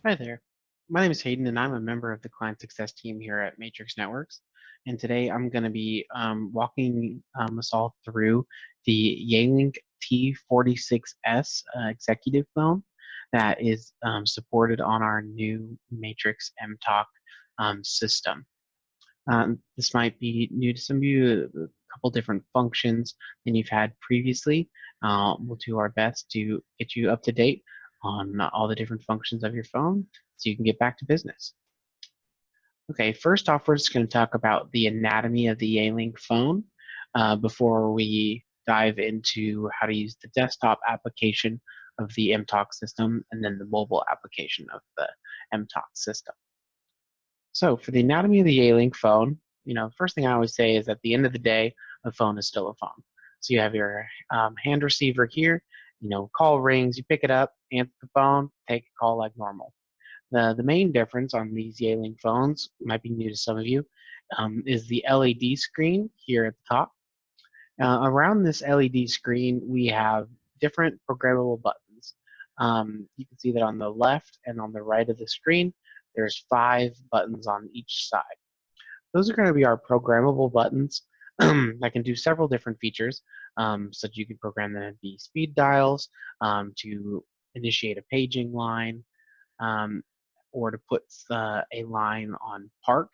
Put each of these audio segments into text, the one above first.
Hi there. My name is Hayden, and I'm a member of the client success team here at Matrix Networks. And today I'm going to be walking us all through the Yealink T46S executive phone that is supported on our new Matrix mTALK system. This might be new to some of you, a couple different functions than you've had previously. We'll do our best to get you up to date on all the different functions of your phone so you can get back to business. Okay, first off, we're just going to talk about the anatomy of the Yealink phone before we dive into how to use the desktop application of the mTALK system and then the mobile application of the mTALK system. So for the anatomy of the Yealink phone, first thing I always say is at the end of the day, a phone is still a phone. So you have your hand receiver here, call rings, you pick it up, answer the phone, take a call like normal. The main difference on these Yealink phones, might be new to some of you, is the LED screen here at the top. Around this LED screen, we have different programmable buttons. You can see that on the left and on the right of the screen, there's 5 buttons on each side. Those are going to be our programmable buttons that can do several different features. So you can program them to be speed dials, to initiate a paging line, or to put a line on park,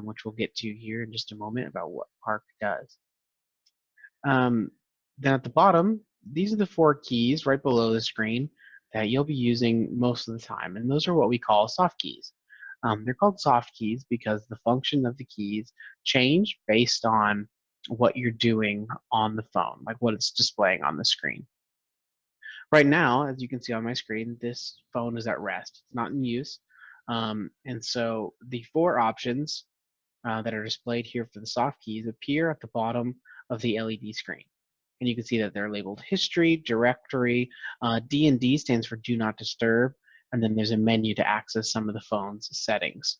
which we'll get to here in just a moment about what park does. Then at the bottom, these are the 4 keys right below the screen that you'll be using most of the time, and those are what we call soft keys. They're called soft keys because the function of the keys change based on what you're doing on the phone, like what it's displaying on the screen. Right now, as you can see on my screen, this phone is at rest. It's not in use. And so the 4 options that are displayed here for the soft keys appear at the bottom of the LED screen. And you can see that they're labeled history, directory, D&D stands for do not disturb, and then there's a menu to access some of the phone's settings.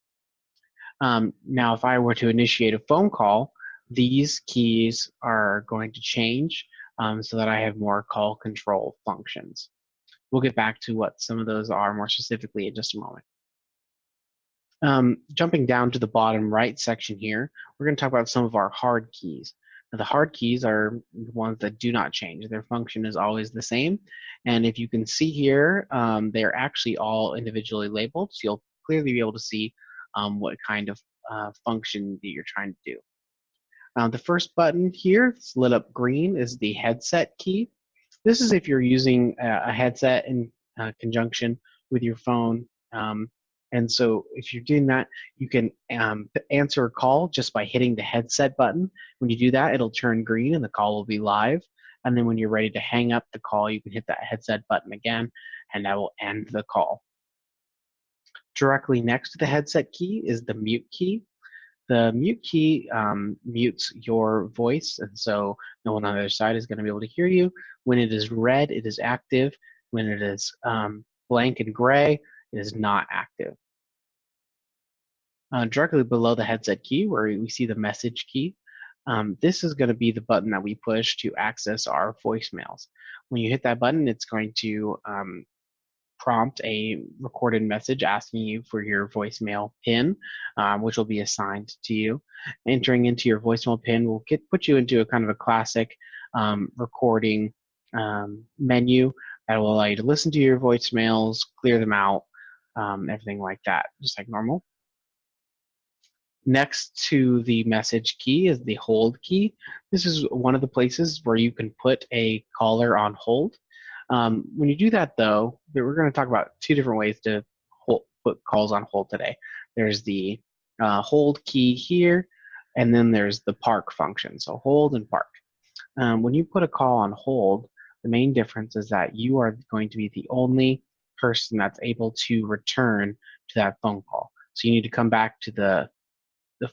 Now, if I were to initiate a phone call, these keys are going to change so that I have more call control functions. We'll get back to what some of those are more specifically in just a moment. Jumping down to the bottom right section here, we're going to talk about some of our hard keys. Now, the hard keys are the ones that do not change. Their function is always the same. And if you can see here, they're actually all individually labeled, so you'll clearly be able to see what kind of function that you're trying to do. The first button here, it's lit up green, is the headset key. This is if you're using a headset in conjunction with your phone. And so if you're doing that, you can answer a call just by hitting the headset button. When you do that, it'll turn green and the call will be live. And then when you're ready to hang up the call, you can hit that headset button again, and that will end the call. Directly next to the headset key is the mute key. The mute key mutes your voice, and so no one on the other side is going to be able to hear you. When it is red, it is active. When it is blank and gray, it is not active. Directly below the headset key, where we see the message key, this is going to be the button that we push to access our voicemails. When you hit that button, it's going to prompt a recorded message asking you for your voicemail PIN, which will be assigned to you. Entering into your voicemail PIN will put you into a kind of a classic recording menu that will allow you to listen to your voicemails, clear them out, everything like that, just like normal. Next to the message key is the hold key. This is one of the places where you can put a caller on hold. When you do that, though, we're going to talk about 2 different ways to put calls on hold today. There's the hold key here, and then there's the park function, so hold and park. When you put a call on hold, the main difference is that you are going to be the only person that's able to return to that phone call. So you need to come back to the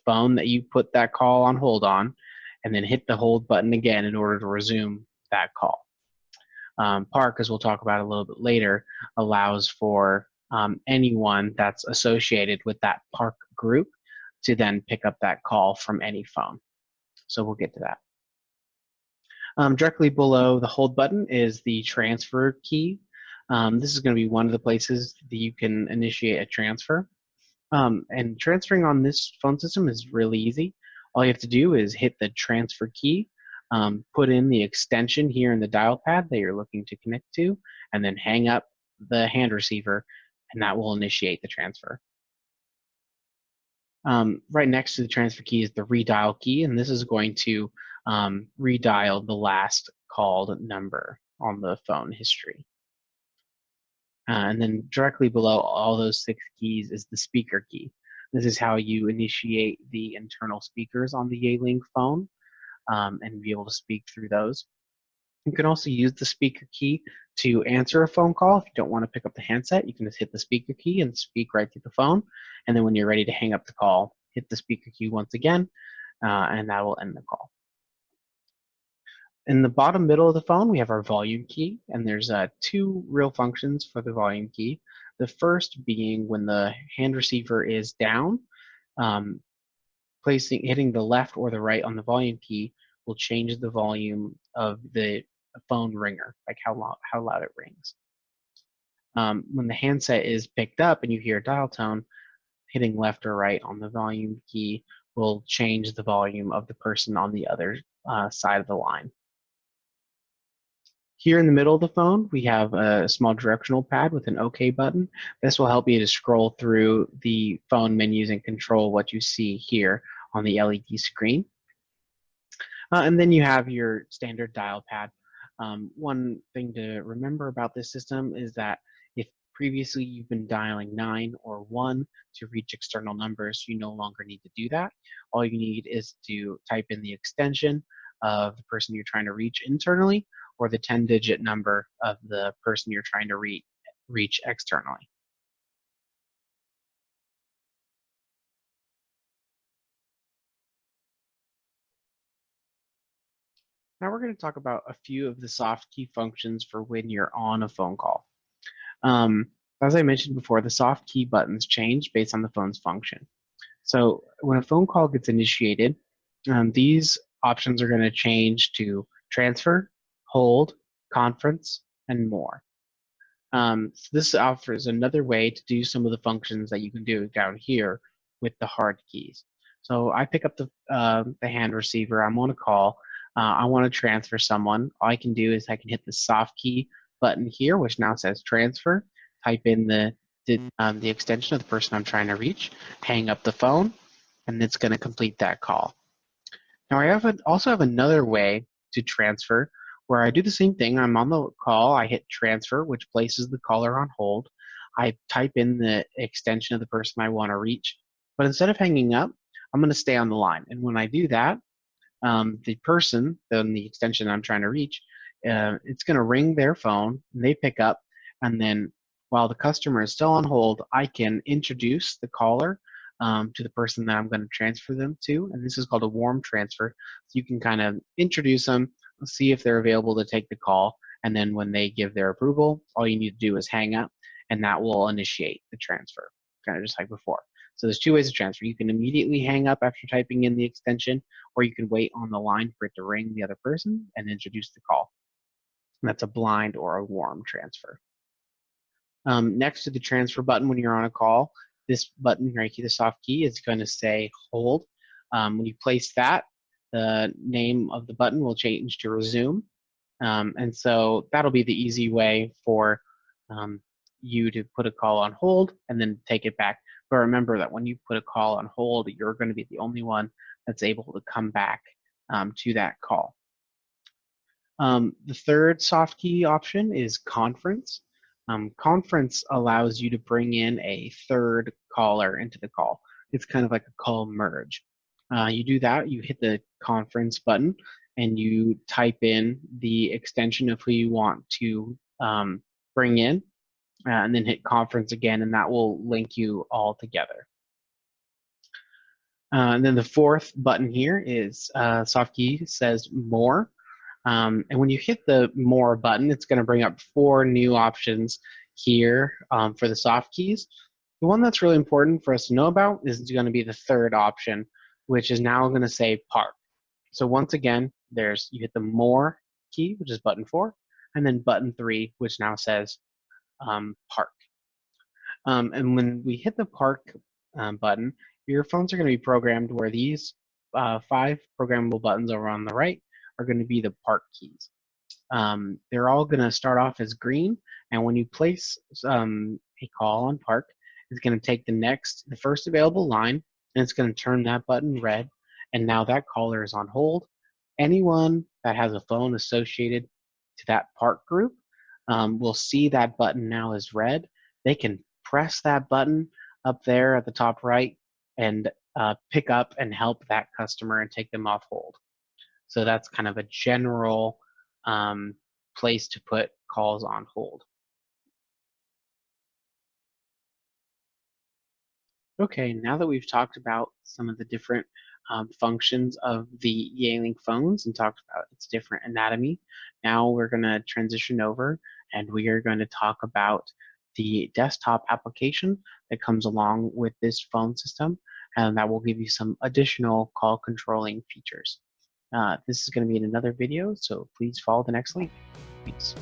phone that you put that call on hold on, and then hit the hold button again in order to resume that call. Park, as we'll talk about a little bit later, allows for anyone that's associated with that park group to then pick up that call from any phone. So we'll get to that. Directly below the hold button is the transfer key. This is going to be one of the places that you can initiate a transfer. And transferring on this phone system is really easy. All you have to do is hit the transfer key, put in the extension here in the dial pad that you're looking to connect to, and then hang up the hand receiver, and that will initiate the transfer. Right next to the transfer key is the redial key, and this is going to redial the last called number on the phone history. And then directly below all those 6 keys is the speaker key. This is how you initiate the internal speakers on the Yealink phone and be able to speak through those. You can also use the speaker key to answer a phone call. If you don't want to pick up the handset, you can just hit the speaker key and speak right through the phone. And then when you're ready to hang up the call, hit the speaker key once again, and that will end the call. In the bottom middle of the phone, we have our volume key, and there's 2 real functions for the volume key. The first being when the hand receiver is down, hitting the left or the right on the volume key will change the volume of the phone ringer, like how loud it rings. When the handset is picked up and you hear a dial tone, hitting left or right on the volume key will change the volume of the person on the other side of the line. Here in the middle of the phone, we have a small directional pad with an OK button. This will help you to scroll through the phone menus and control what you see here on the LED screen. And then you have your standard dial pad. One thing to remember about this system is that if previously you've been dialing 9 or 1 to reach external numbers, you no longer need to do that. All you need is to type in the extension of the person you're trying to reach internally, or the 10-digit number of the person you're trying to reach externally. Now we're going to talk about a few of the soft key functions for when you're on a phone call. As I mentioned before, the soft key buttons change based on the phone's function. So when a phone call gets initiated, these options are going to change to transfer, hold, conference, and more. So this offers another way to do some of the functions that you can do down here with the hard keys. So I pick up the hand receiver. I'm on a call. I want to transfer someone. All I can do is I can hit the soft key button here, which now says transfer. Type in the extension of the person I'm trying to reach. Hang up the phone, and it's going to complete that call. Now I also have another way to transfer where I do the same thing. I'm on the call, I hit transfer, which places the caller on hold. I type in the extension of the person I want to reach, but instead of hanging up, I'm going to stay on the line. And when I do that, the person, then the extension I'm trying to reach, it's going to ring their phone, and they pick up, and then while the customer is still on hold, I can introduce the caller to the person that I'm going to transfer them to, and this is called a warm transfer. So you can kind of introduce them, see if they're available to take the call, and then when they give their approval, all you need to do is hang up, and that will initiate the transfer, kind of just like before. So there's 2 ways to transfer. You can immediately hang up after typing in the extension, or you can wait on the line for it to ring the other person and introduce the call. And that's a blind or a warm transfer. Next to the transfer button when you're on a call, this button right here, the soft key, is going to say hold. When you place that, the name of the button will change to resume. And so that'll be the easy way for you to put a call on hold and then take it back. But remember that when you put a call on hold, you're going to be the only one that's able to come back to that call. The third soft key option is conference. Conference allows you to bring in a third caller into the call. It's kind of like a call merge. You do that, you hit the conference button, and you type in the extension of who you want to bring in, and then hit conference again, and that will link you all together. And then the fourth button here is soft key says more. And when you hit the more button, it's going to bring up 4 new options here for the soft keys. The one that's really important for us to know about is going to be the third option, which is now going to say park. So once again, you hit the more key, which is button 4, and then button 3, which now says park. And when we hit the park button, your phones are going to be programmed where these 5 programmable buttons over on the right are going to be the park keys. They're all going to start off as green, and when you place a call on park, it's going to take the first available line, and it's going to turn that button red, and now that caller is on hold. Anyone that has a phone associated to that park group will see that button now as red. They can press that button up there at the top right and pick up and help that customer and take them off hold. So that's kind of a general place to put calls on hold. Okay, now that we've talked about some of the different functions of the Yealink phones and talked about its different anatomy, now we're going to transition over and we are going to talk about the desktop application that comes along with this phone system, and that will give you some additional call controlling features. This is going to be in another video, so please follow the next link. Thanks.